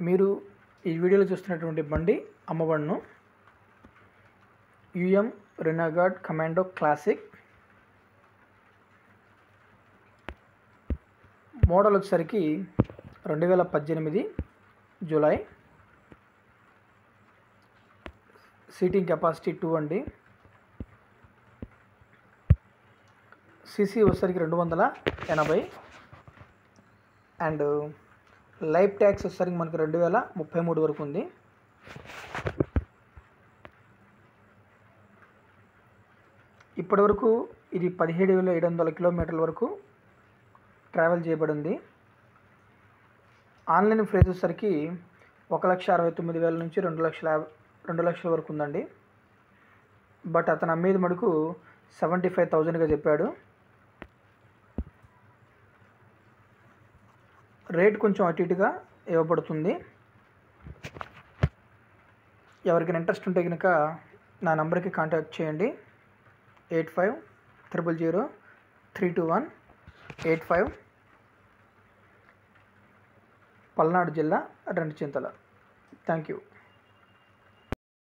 మీరు ఈ వీడియోలో చూస్తున్నటువంటి బండి అమ్మబడును. UM Renegade Commando Classic. Model వచ్చేసరికి 2018 జూలై. సీటింగ్ కెపాసిటీ 2 అండి. సీసీ వచ్చేసరికి 280 అండ్ లైఫ్ ట్యాక్స్ వచ్చేసరికి మనకు 2033 వరకు ఉంది. ఇప్పటి వరకు ఇది 17,700 కిలోమీటర్ల వరకు ట్రావెల్ చేయబడింది. ఆన్లైన్ ప్రైస్ వచ్చేసరికి 1,69,000 నుంచి 2 లక్షల వరకు ఉందండి. బట్ అతను అమ్మేది మటుకు 75,000గా చెప్పాడు. రేట్ కొంచెం అటు ఇటుగా ఇవ్వబడుతుంది. ఎవరికైనా ఇంట్రెస్ట్ ఉంటే కనుక నా నంబర్కి కాంటాక్ట్ చేయండి. 8500032185, పల్నాడు జిల్లా రెంటిచింతల. Thank you.